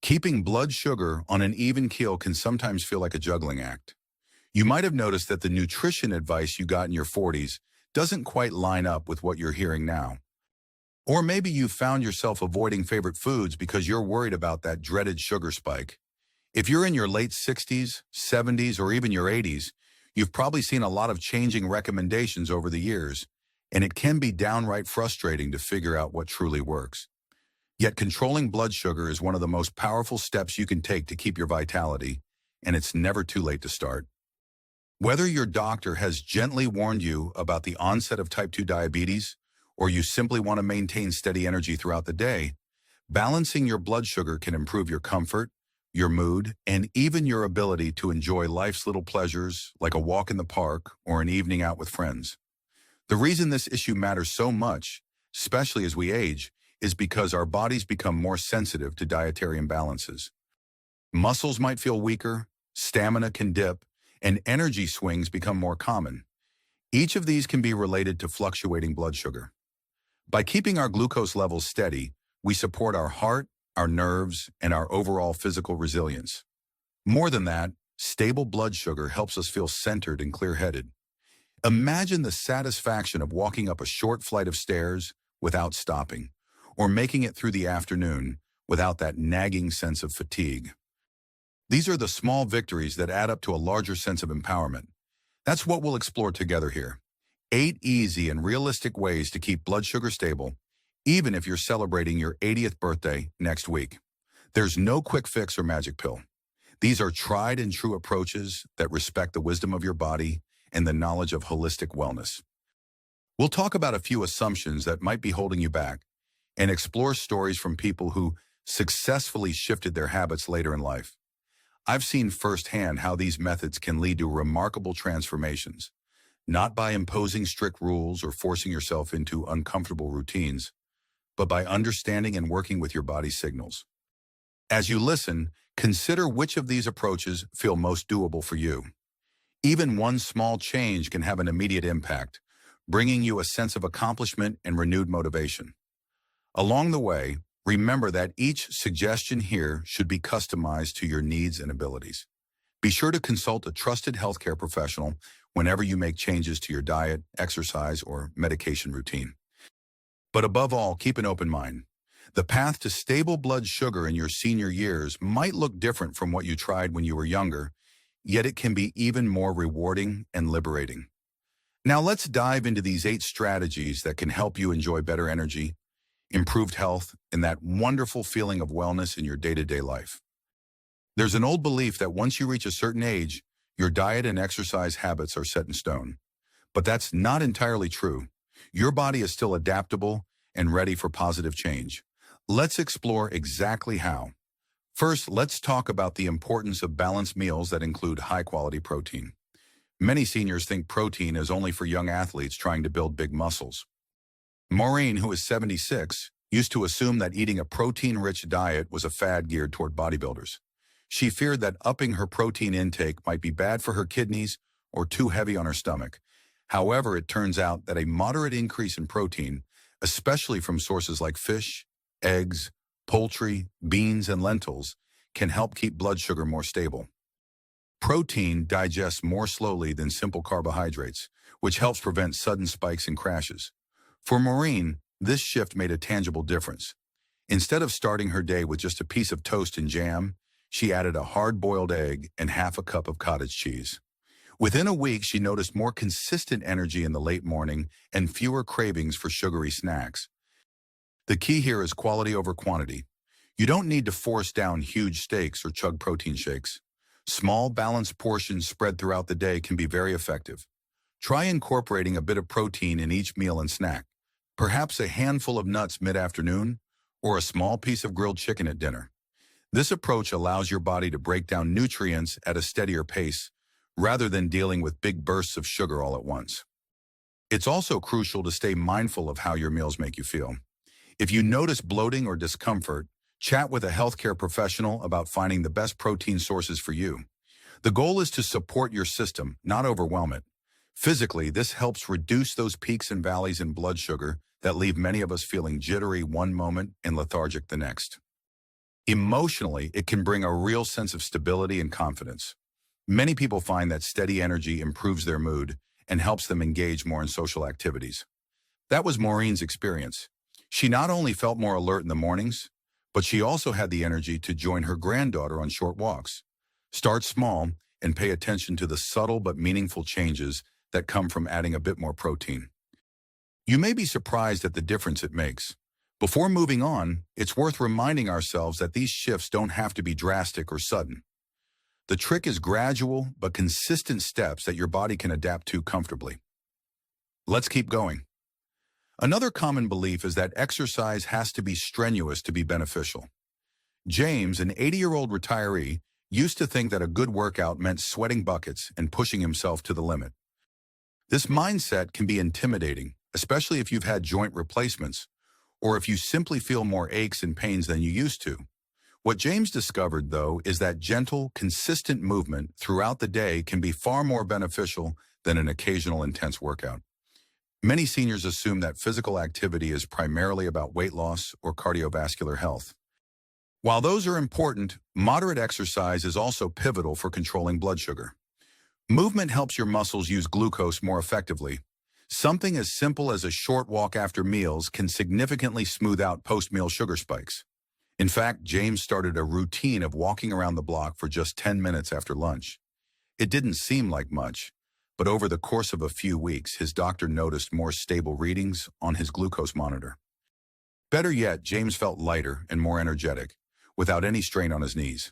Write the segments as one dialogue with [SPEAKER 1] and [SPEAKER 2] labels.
[SPEAKER 1] Keeping blood sugar on an even keel can sometimes feel like a juggling act. You might have noticed that the nutrition advice you got in your 40s doesn't quite line up with what you're hearing now. Or maybe you found yourself avoiding favorite foods because you're worried about that dreaded sugar spike. If you're in your late 60s, 70s, or even your 80s, you've probably seen a lot of changing recommendations over the years, and it can be downright frustrating to figure out what truly works. Yet controlling blood sugar is one of the most powerful steps you can take to keep your vitality, and it's never too late to start. Whether your doctor has gently warned you about the onset of type 2 diabetes, or you simply want to maintain steady energy throughout the day, balancing your blood sugar can improve your comfort, your mood, and even your ability to enjoy life's little pleasures like a walk in the park or an evening out with friends. The reason this issue matters so much, especially as we age, is because our bodies become more sensitive to dietary imbalances. Muscles might feel weaker, stamina can dip, and energy swings become more common. Each of these can be related to fluctuating blood sugar. By keeping our glucose levels steady, we support our heart, our nerves, and our overall physical resilience. More than that, stable blood sugar helps us feel centered and clear-headed. Imagine the satisfaction of walking up a short flight of stairs without stopping, or making it through the afternoon without that nagging sense of fatigue. These are the small victories that add up to a larger sense of empowerment. That's what we'll explore together here. 8 easy and realistic ways to keep blood sugar stable, even if you're celebrating your 80th birthday next week. There's no quick fix or magic pill. These are tried and true approaches that respect the wisdom of your body and the knowledge of holistic wellness. We'll talk about a few assumptions that might be holding you back and explore stories from people who successfully shifted their habits later in life. I've seen firsthand how these methods can lead to remarkable transformations, not by imposing strict rules or forcing yourself into uncomfortable routines, but by understanding and working with your body's signals. As you listen, consider which of these approaches feel most doable for you. Even one small change can have an immediate impact, bringing you a sense of accomplishment and renewed motivation. Along the way, remember that each suggestion here should be customized to your needs and abilities. Be sure to consult a trusted healthcare professional whenever you make changes to your diet, exercise, or medication routine. But above all, keep an open mind. The path to stable blood sugar in your senior years might look different from what you tried when you were younger, yet it can be even more rewarding and liberating. Now let's dive into these 8 strategies that can help you enjoy better energy, improved health, and that wonderful feeling of wellness in your day-to-day life. There's an old belief that once you reach a certain age, your diet and exercise habits are set in stone. But that's not entirely true. Your body is still adaptable and ready for positive change. Let's explore exactly how. First, let's talk about the importance of balanced meals that include high-quality protein. Many seniors think protein is only for young athletes trying to build big muscles. Maureen, who is 76, used to assume that eating a protein-rich diet was a fad geared toward bodybuilders. She feared that upping her protein intake might be bad for her kidneys or too heavy on her stomach. However, it turns out that a moderate increase in protein, especially from sources like fish, eggs, poultry, beans, and lentils, can help keep blood sugar more stable. Protein digests more slowly than simple carbohydrates, which helps prevent sudden spikes and crashes. For Maureen, this shift made a tangible difference. Instead of starting her day with just a piece of toast and jam, she added a hard-boiled egg and half a cup of cottage cheese. Within a week, she noticed more consistent energy in the late morning and fewer cravings for sugary snacks. The key here is quality over quantity. You don't need to force down huge steaks or chug protein shakes. Small, balanced portions spread throughout the day can be very effective. Try incorporating a bit of protein in each meal and snack. Perhaps a handful of nuts mid-afternoon, or a small piece of grilled chicken at dinner. This approach allows your body to break down nutrients at a steadier pace, rather than dealing with big bursts of sugar all at once. It's also crucial to stay mindful of how your meals make you feel. If you notice bloating or discomfort, chat with a healthcare professional about finding the best protein sources for you. The goal is to support your system, not overwhelm it. Physically, this helps reduce those peaks and valleys in blood sugar that leave many of us feeling jittery one moment and lethargic the next. Emotionally, it can bring a real sense of stability and confidence. Many people find that steady energy improves their mood and helps them engage more in social activities. That was Maureen's experience. She not only felt more alert in the mornings, but she also had the energy to join her granddaughter on short walks. Start small and pay attention to the subtle but meaningful changes that come from adding a bit more protein. You may be surprised at the difference it makes. Before moving on, it's worth reminding ourselves that these shifts don't have to be drastic or sudden. The trick is gradual but consistent steps that your body can adapt to comfortably. Let's keep going. Another common belief is that exercise has to be strenuous to be beneficial. James, an 80-year-old retiree, used to think that a good workout meant sweating buckets and pushing himself to the limit. This mindset can be intimidating, especially if you've had joint replacements or if you simply feel more aches and pains than you used to. What James discovered, though, is that gentle, consistent movement throughout the day can be far more beneficial than an occasional intense workout. Many seniors assume that physical activity is primarily about weight loss or cardiovascular health. While those are important, moderate exercise is also pivotal for controlling blood sugar. Movement helps your muscles use glucose more effectively. Something as simple as a short walk after meals can significantly smooth out post-meal sugar spikes. In fact, James started a routine of walking around the block for just 10 minutes after lunch. It didn't seem like much, but over the course of a few weeks, his doctor noticed more stable readings on his glucose monitor. Better yet, James felt lighter and more energetic, without any strain on his knees.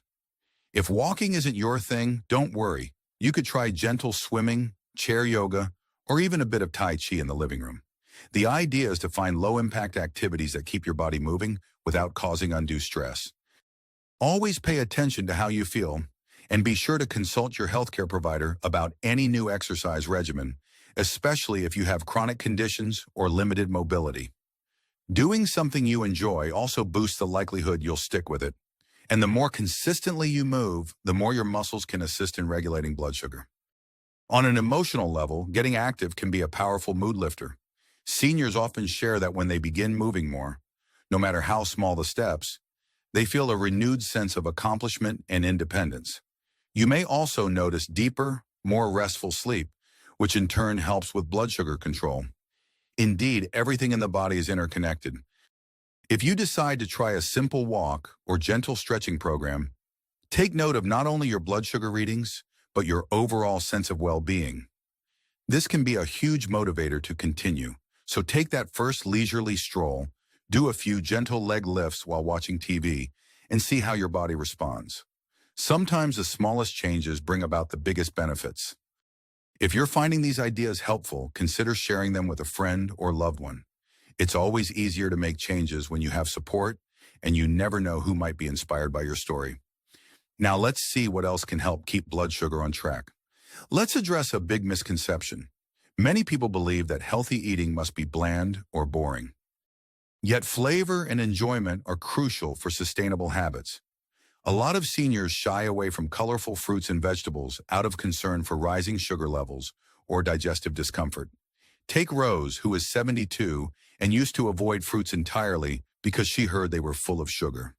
[SPEAKER 1] If walking isn't your thing, don't worry. You could try gentle swimming, chair yoga, or even a bit of Tai Chi in the living room. The idea is to find low-impact activities that keep your body moving without causing undue stress. Always pay attention to how you feel, and be sure to consult your healthcare provider about any new exercise regimen, especially if you have chronic conditions or limited mobility. Doing something you enjoy also boosts the likelihood you'll stick with it. And the more consistently you move, the more your muscles can assist in regulating blood sugar. On an emotional level, getting active can be a powerful mood lifter. Seniors often share that when they begin moving more, no matter how small the steps, they feel a renewed sense of accomplishment and independence. You may also notice deeper, more restful sleep, which in turn helps with blood sugar control. Indeed, everything in the body is interconnected. If you decide to try a simple walk or gentle stretching program, take note of not only your blood sugar readings, but your overall sense of well-being. This can be a huge motivator to continue, so take that first leisurely stroll, do a few gentle leg lifts while watching TV, and see how your body responds. Sometimes the smallest changes bring about the biggest benefits. If you're finding these ideas helpful, consider sharing them with a friend or loved one. It's always easier to make changes when you have support, and you never know who might be inspired by your story. Now let's see what else can help keep blood sugar on track. Let's address a big misconception. Many people believe that healthy eating must be bland or boring. Yet flavor and enjoyment are crucial for sustainable habits. A lot of seniors shy away from colorful fruits and vegetables out of concern for rising sugar levels or digestive discomfort. Take Rose, who is 72 and used to avoid fruits entirely because she heard they were full of sugar.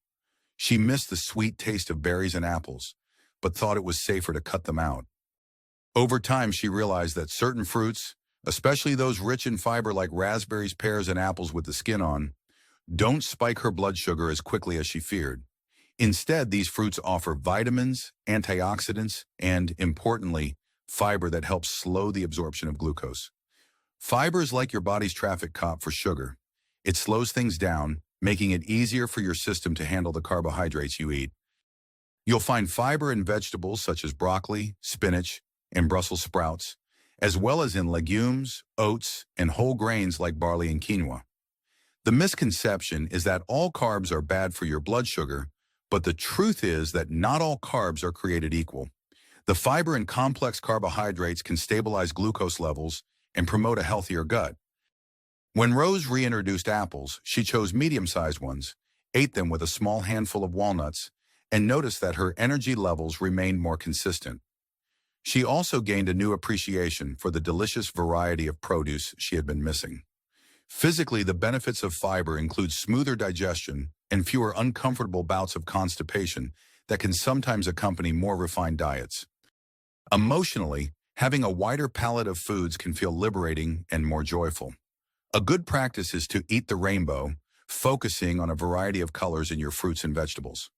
[SPEAKER 1] She missed the sweet taste of berries and apples, but thought it was safer to cut them out. Over time, she realized that certain fruits, especially those rich in fiber like raspberries, pears, and apples with the skin on, don't spike her blood sugar as quickly as she feared. Instead, these fruits offer vitamins, antioxidants, and, importantly, fiber that helps slow the absorption of glucose. Fiber is like your body's traffic cop for sugar. It slows things down, making it easier for your system to handle the carbohydrates you eat. You'll find fiber in vegetables such as broccoli, spinach, and Brussels sprouts, as well as in legumes, oats, and whole grains like barley and quinoa. The misconception is that all carbs are bad for your blood sugar, but the truth is that not all carbs are created equal. The fiber in complex carbohydrates can stabilize glucose levels and promote a healthier gut. When Rose reintroduced apples, she chose medium-sized ones, ate them with a small handful of walnuts, and noticed that her energy levels remained more consistent. She also gained a new appreciation for the delicious variety of produce she had been missing. Physically, the benefits of fiber include smoother digestion, and fewer uncomfortable bouts of constipation that can sometimes accompany more refined diets. Emotionally, having a wider palette of foods can feel liberating and more joyful. A good practice is to eat the rainbow, focusing on a variety of colors in your fruits and vegetables.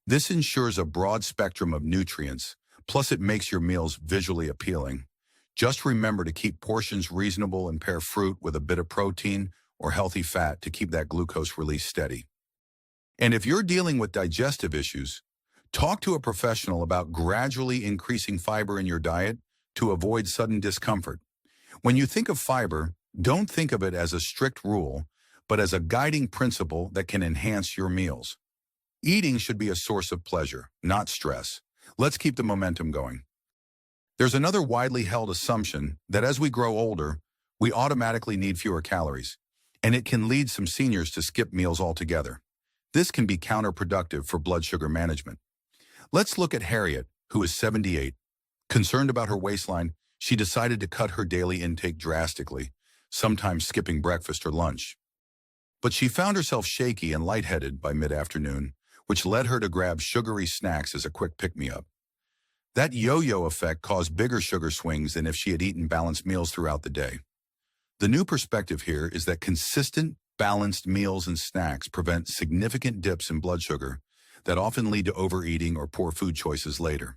[SPEAKER 1] This ensures a broad spectrum of nutrients, plus it makes your meals visually appealing. Just remember to keep portions reasonable and pair fruit with a bit of protein or healthy fat to keep that glucose release steady. And if you're dealing with digestive issues, talk to a professional about gradually increasing fiber in your diet to avoid sudden discomfort. When you think of fiber, don't think of it as a strict rule, but as a guiding principle that can enhance your meals. Eating should be a source of pleasure, not stress. Let's keep the momentum going. There's another widely held assumption that as we grow older, we automatically need fewer calories, and it can lead some seniors to skip meals altogether. This can be counterproductive for blood sugar management. Let's look at Harriet, who is 78. Concerned about her waistline, she decided to cut her daily intake drastically, sometimes skipping breakfast or lunch. But she found herself shaky and lightheaded by mid-afternoon, which led her to grab sugary snacks as a quick pick-me-up. That yo-yo effect caused bigger sugar swings than if she had eaten balanced meals throughout the day. The new perspective here is that consistent, balanced meals and snacks prevent significant dips in blood sugar that often lead to overeating or poor food choices later.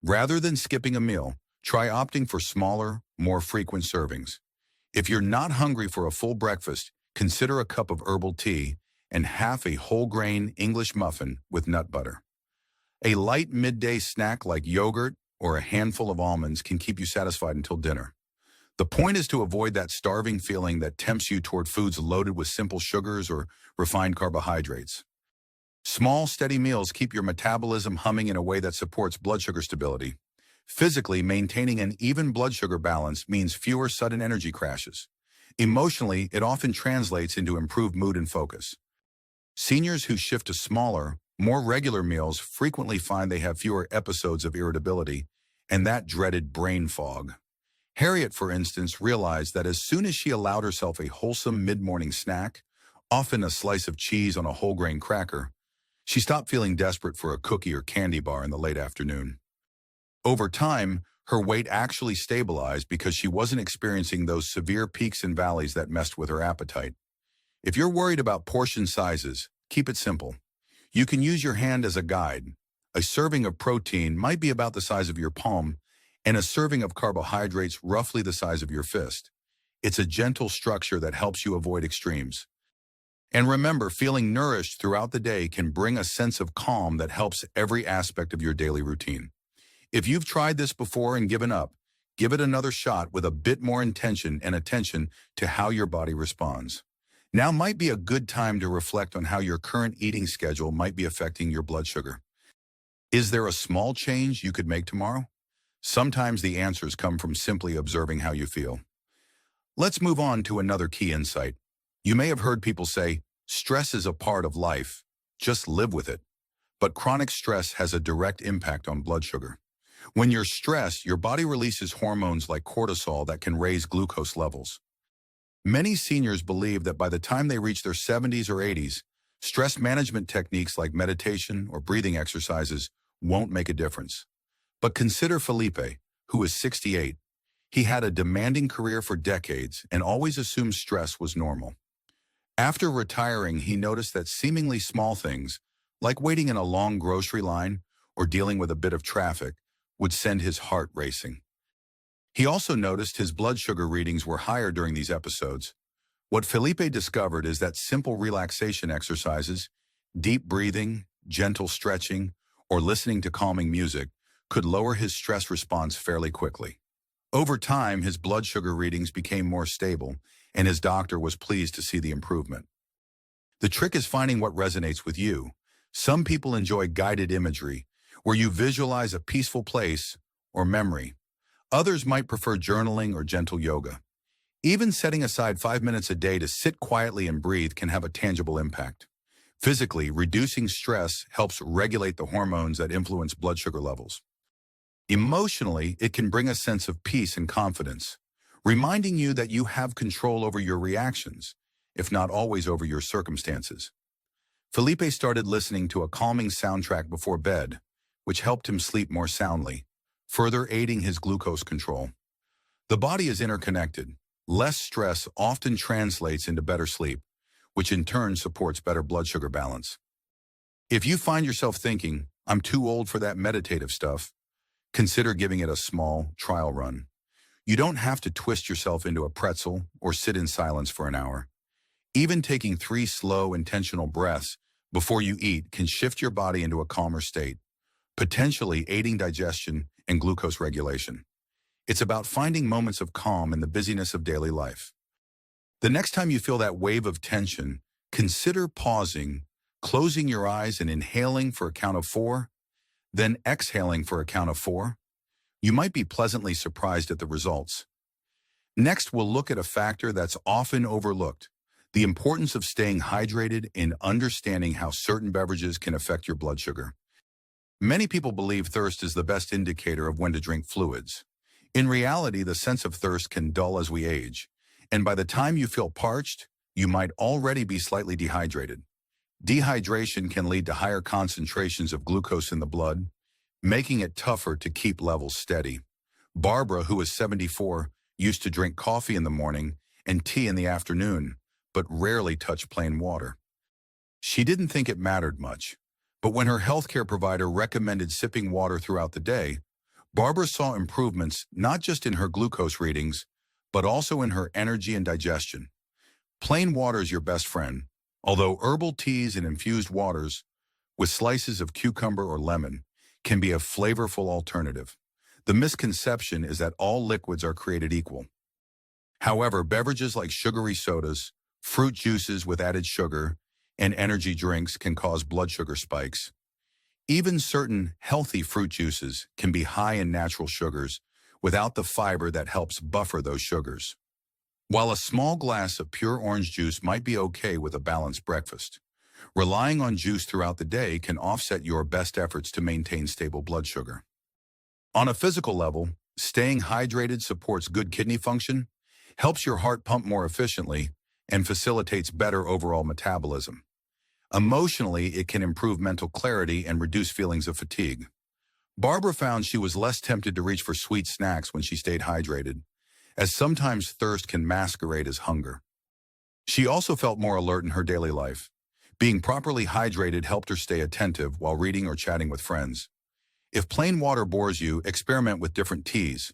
[SPEAKER 1] Rather than skipping a meal, try opting for smaller, more frequent servings. If you're not hungry for a full breakfast, consider a cup of herbal tea and half a whole-grain English muffin with nut butter. A light midday snack like yogurt or a handful of almonds can keep you satisfied until dinner. The point is to avoid that starving feeling that tempts you toward foods loaded with simple sugars or refined carbohydrates. Small, steady meals keep your metabolism humming in a way that supports blood sugar stability. Physically, maintaining an even blood sugar balance means fewer sudden energy crashes. Emotionally, it often translates into improved mood and focus. Seniors who shift to smaller, more regular meals frequently find they have fewer episodes of irritability and that dreaded brain fog. Harriet, for instance, realized that as soon as she allowed herself a wholesome mid-morning snack, often a slice of cheese on a whole-grain cracker, she stopped feeling desperate for a cookie or candy bar in the late afternoon. Over time, her weight actually stabilized because she wasn't experiencing those severe peaks and valleys that messed with her appetite. If you're worried about portion sizes, keep it simple. You can use your hand as a guide. A serving of protein might be about the size of your palm, and a serving of carbohydrates roughly the size of your fist. It's a gentle structure that helps you avoid extremes. And remember, feeling nourished throughout the day can bring a sense of calm that helps every aspect of your daily routine. If you've tried this before and given up, give it another shot with a bit more intention and attention to how your body responds. Now might be a good time to reflect on how your current eating schedule might be affecting your blood sugar. Is there a small change you could make tomorrow? Sometimes the answers come from simply observing how you feel. Let's move on to another key insight. You may have heard people say, stress is a part of life, just live with it. But chronic stress has a direct impact on blood sugar. When you're stressed, your body releases hormones like cortisol that can raise glucose levels. Many seniors believe that by the time they reach their 70s or 80s, stress management techniques like meditation or breathing exercises won't make a difference. But consider Felipe, who is 68. He had a demanding career for decades and always assumed stress was normal. After retiring, he noticed that seemingly small things, like waiting in a long grocery line or dealing with a bit of traffic, would send his heart racing. He also noticed his blood sugar readings were higher during these episodes. What Felipe discovered is that simple relaxation exercises, deep breathing, gentle stretching, or listening to calming music could lower his stress response fairly quickly. Over time, his blood sugar readings became more stable, and his doctor was pleased to see the improvement. The trick is finding what resonates with you. Some people enjoy guided imagery, where you visualize a peaceful place or memory. Others might prefer journaling or gentle yoga. Even setting aside 5 minutes a day to sit quietly and breathe can have a tangible impact. Physically, reducing stress helps regulate the hormones that influence blood sugar levels. Emotionally, it can bring a sense of peace and confidence, reminding you that you have control over your reactions, if not always over your circumstances. Felipe started listening to a calming soundtrack before bed, which helped him sleep more soundly, further aiding his glucose control. The body is interconnected. Less stress often translates into better sleep, which in turn supports better blood sugar balance. If you find yourself thinking, "I'm too old for that meditative stuff," consider giving it a small trial run. You don't have to twist yourself into a pretzel or sit in silence for an hour. Even taking 3 slow, intentional breaths before you eat can shift your body into a calmer state, potentially aiding digestion and glucose regulation. It's about finding moments of calm in the busyness of daily life. The next time you feel that wave of tension, consider pausing, closing your eyes and inhaling for a count of 4, then exhaling for a count of 4. You might be pleasantly surprised at the results. Next, we'll look at a factor that's often overlooked: the importance of staying hydrated and understanding how certain beverages can affect your blood sugar. Many people believe thirst is the best indicator of when to drink fluids. In reality, the sense of thirst can dull as we age, and by the time you feel parched, you might already be slightly dehydrated. Dehydration can lead to higher concentrations of glucose in the blood, making it tougher to keep levels steady. Barbara, who is 74, used to drink coffee in the morning and tea in the afternoon, but rarely touched plain water. She didn't think it mattered much, but when her healthcare provider recommended sipping water throughout the day, Barbara saw improvements not just in her glucose readings, but also in her energy and digestion. Plain water is your best friend, although herbal teas and infused waters with slices of cucumber or lemon can be a flavorful alternative. The misconception is that all liquids are created equal. However, beverages like sugary sodas, fruit juices with added sugar, and energy drinks can cause blood sugar spikes. Even certain healthy fruit juices can be high in natural sugars without the fiber that helps buffer those sugars. While a small glass of pure orange juice might be okay with a balanced breakfast, relying on juice throughout the day can offset your best efforts to maintain stable blood sugar. On a physical level, staying hydrated supports good kidney function, helps your heart pump more efficiently, and facilitates better overall metabolism. Emotionally, it can improve mental clarity and reduce feelings of fatigue. Barbara found she was less tempted to reach for sweet snacks when she stayed hydrated, as sometimes thirst can masquerade as hunger. She also felt more alert in her daily life. Being properly hydrated helped her stay attentive while reading or chatting with friends. If plain water bores you, experiment with different teas.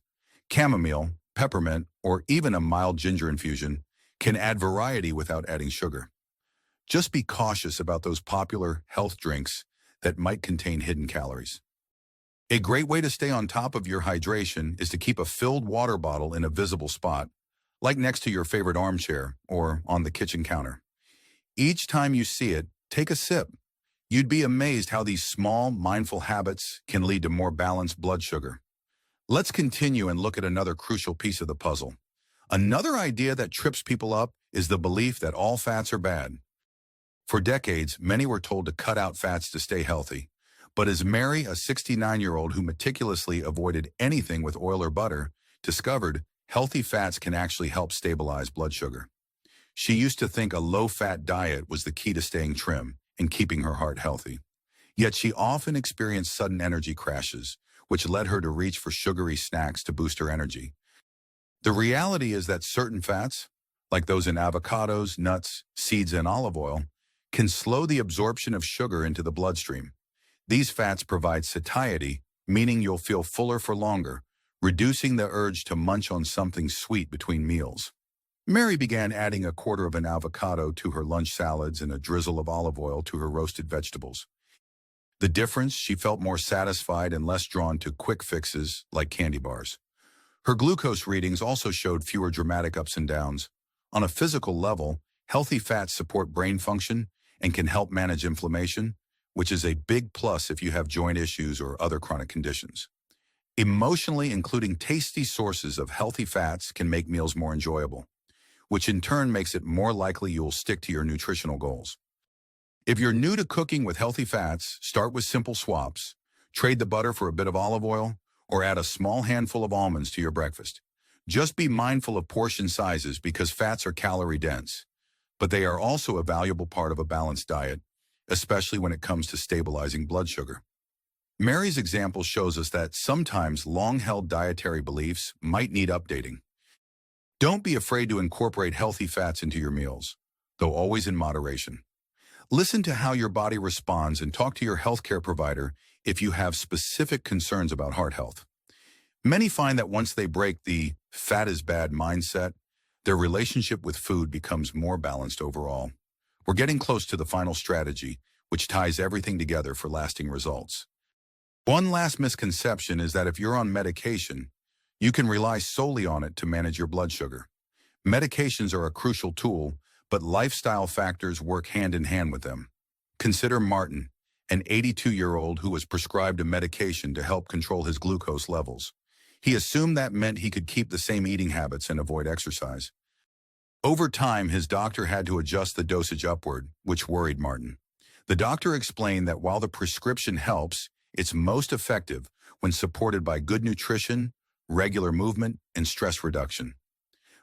[SPEAKER 1] Chamomile, peppermint, or even a mild ginger infusion can add variety without adding sugar. Just be cautious about those popular health drinks that might contain hidden calories. A great way to stay on top of your hydration is to keep a filled water bottle in a visible spot, like next to your favorite armchair or on the kitchen counter. Each time you see it, take a sip. You'd be amazed how these small, mindful habits can lead to more balanced blood sugar. Let's continue and look at another crucial piece of the puzzle. Another idea that trips people up is the belief that all fats are bad. For decades, many were told to cut out fats to stay healthy. But as Mary, a 69-year-old who meticulously avoided anything with oil or butter, discovered, healthy fats can actually help stabilize blood sugar. She used to think a low-fat diet was the key to staying trim and keeping her heart healthy. Yet she often experienced sudden energy crashes, which led her to reach for sugary snacks to boost her energy. The reality is that certain fats, like those in avocados, nuts, seeds, and olive oil, can slow the absorption of sugar into the bloodstream. These fats provide satiety, meaning you'll feel fuller for longer, reducing the urge to munch on something sweet between meals. Mary began adding a quarter of an avocado to her lunch salads and a drizzle of olive oil to her roasted vegetables. The difference, she felt more satisfied and less drawn to quick fixes like candy bars. Her glucose readings also showed fewer dramatic ups and downs. On a physical level, healthy fats support brain function and can help manage inflammation, which is a big plus if you have joint issues or other chronic conditions. Emotionally, including tasty sources of healthy fats can make meals more enjoyable, which in turn makes it more likely you'll stick to your nutritional goals. If you're new to cooking with healthy fats, start with simple swaps. Trade the butter for a bit of olive oil, or add a small handful of almonds to your breakfast. Just be mindful of portion sizes because fats are calorie dense, but they are also a valuable part of a balanced diet, especially when it comes to stabilizing blood sugar. Mary's example shows us that sometimes long-held dietary beliefs might need updating. Don't be afraid to incorporate healthy fats into your meals, though always in moderation. Listen to how your body responds and talk to your healthcare provider if you have specific concerns about heart health. Many find that once they break the fat is bad mindset, their relationship with food becomes more balanced overall. We're getting close to the final strategy, which ties everything together for lasting results. One last misconception is that if you're on medication, you can rely solely on it to manage your blood sugar. Medications are a crucial tool, but lifestyle factors work hand in hand with them. Consider Martin, an 82-year-old who was prescribed a medication to help control his glucose levels. He assumed that meant he could keep the same eating habits and avoid exercise. Over time, his doctor had to adjust the dosage upward, which worried Martin. The doctor explained that while the prescription helps, it's most effective when supported by good nutrition, regular movement, and stress reduction.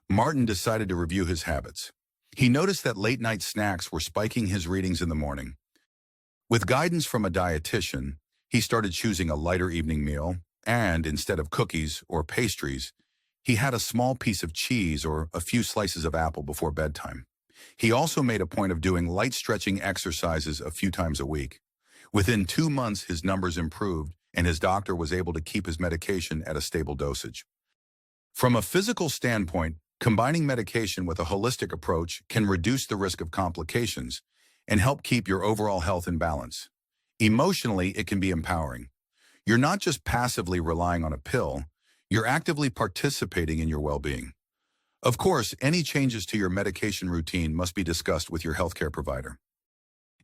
[SPEAKER 1] Martin decided to review his habits. He noticed that late-night snacks were spiking his readings in the morning. With guidance from a dietitian, he started choosing a lighter evening meal, and instead of cookies or pastries, he had a small piece of cheese or a few slices of apple before bedtime. He also made a point of doing light stretching exercises a few times a week. Within 2 months, his numbers improved, and his doctor was able to keep his medication at a stable dosage. From a physical standpoint, combining medication with a holistic approach can reduce the risk of complications and help keep your overall health in balance. Emotionally, it can be empowering. You're not just passively relying on a pill, you're actively participating in your well-being. Of course, any changes to your medication routine must be discussed with your healthcare provider.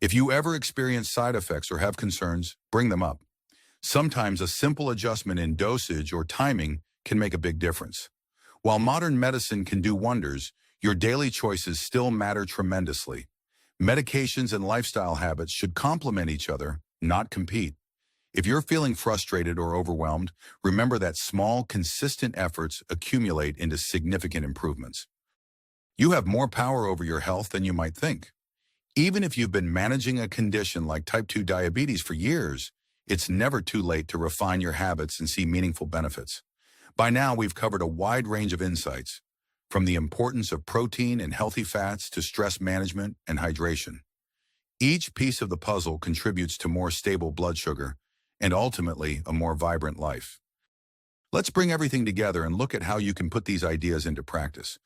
[SPEAKER 1] If you ever experience side effects or have concerns, bring them up. Sometimes a simple adjustment in dosage or timing can make a big difference. While modern medicine can do wonders, your daily choices still matter tremendously. Medications and lifestyle habits should complement each other, not compete. If you're feeling frustrated or overwhelmed, remember that small, consistent efforts accumulate into significant improvements. You have more power over your health than you might think. Even if you've been managing a condition like type 2 diabetes for years, it's never too late to refine your habits and see meaningful benefits. By now, we've covered a wide range of insights, from the importance of protein and healthy fats to stress management and hydration. Each piece of the puzzle contributes to more stable blood sugar and ultimately a more vibrant life. Let's bring everything together and look at how you can put these ideas into practice.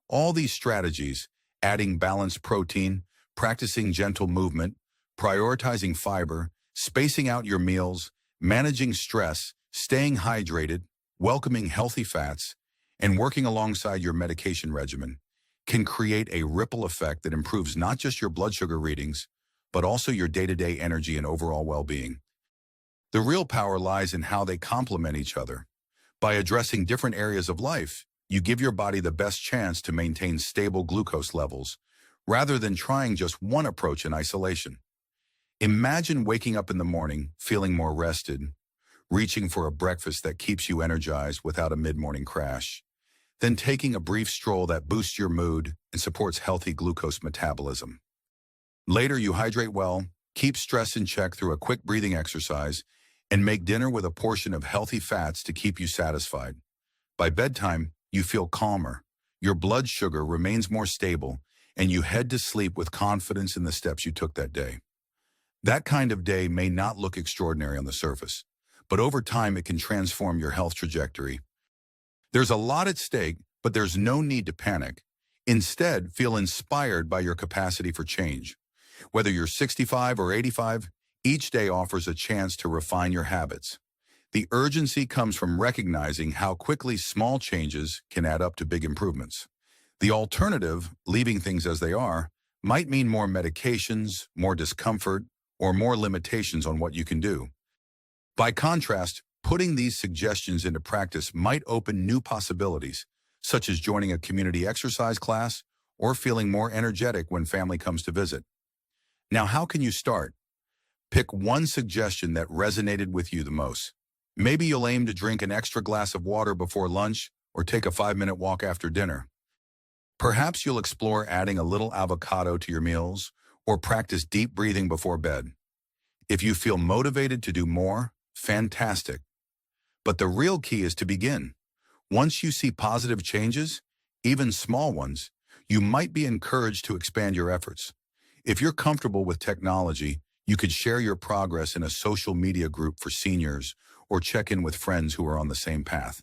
[SPEAKER 1] All these strategies, adding balanced protein, practicing gentle movement, prioritizing fiber, spacing out your meals, managing stress, staying hydrated, welcoming healthy fats, and working alongside your medication regimen can create a ripple effect that improves not just your blood sugar readings, but also your day-to-day energy and overall well-being. The real power lies in how they complement each other. By addressing different areas of life, you give your body the best chance to maintain stable glucose levels, rather than trying just one approach in isolation. Imagine waking up in the morning feeling more rested, reaching for a breakfast that keeps you energized without a mid-morning crash, then taking a brief stroll that boosts your mood and supports healthy glucose metabolism. Later, you hydrate well, keep stress in check through a quick breathing exercise, and make dinner with a portion of healthy fats to keep you satisfied. By bedtime, you feel calmer, your blood sugar remains more stable, and you head to sleep with confidence in the steps you took that day. That kind of day may not look extraordinary on the surface, but over time it can transform your health trajectory. There's a lot at stake, but there's no need to panic. Instead, feel inspired by your capacity for change. Whether you're 65 or 85, each day offers a chance to refine your habits. The urgency comes from recognizing how quickly small changes can add up to big improvements. The alternative, leaving things as they are, might mean more medications, more discomfort, or more limitations on what you can do. By contrast, putting these suggestions into practice might open new possibilities, such as joining a community exercise class or feeling more energetic when family comes to visit. Now, how can you start? Pick one suggestion that resonated with you the most. Maybe you'll aim to drink an extra glass of water before lunch or take a 5-minute walk after dinner. Perhaps you'll explore adding a little avocado to your meals or practice deep breathing before bed. If you feel motivated to do more, fantastic. But the real key is to begin. Once you see positive changes, even small ones, you might be encouraged to expand your efforts. If you're comfortable with technology, you could share your progress in a social media group for seniors or check in with friends who are on the same path.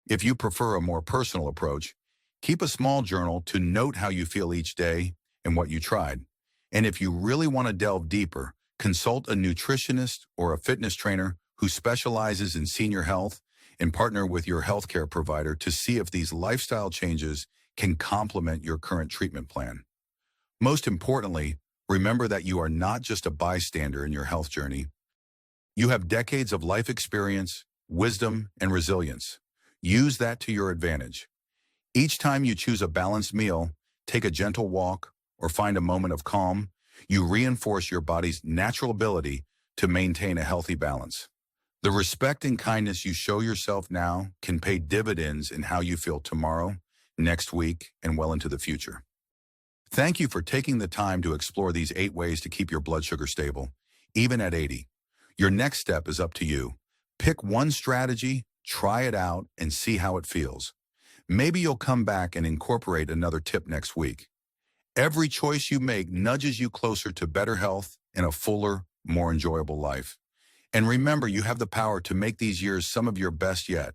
[SPEAKER 1] If you prefer a more personal approach, keep a small journal to note how you feel each day and what you tried. And if you really want to delve deeper, consult a nutritionist or a fitness trainer who specializes in senior health and partner with your healthcare provider to see if these lifestyle changes can complement your current treatment plan. Most importantly, remember that you are not just a bystander in your health journey. You have decades of life experience, wisdom, and resilience. Use that to your advantage. Each time you choose a balanced meal, take a gentle walk, or find a moment of calm, you reinforce your body's natural ability to maintain a healthy balance. The respect and kindness you show yourself now can pay dividends in how you feel tomorrow, next week, and well into the future. Thank you for taking the time to explore these 8 ways to keep your blood sugar stable, even at 80. Your next step is up to you. Pick one strategy, try it out, and see how it feels. Maybe you'll come back and incorporate another tip next week. Every choice you make nudges you closer to better health and a fuller, more enjoyable life. And remember, you have the power to make these years some of your best yet.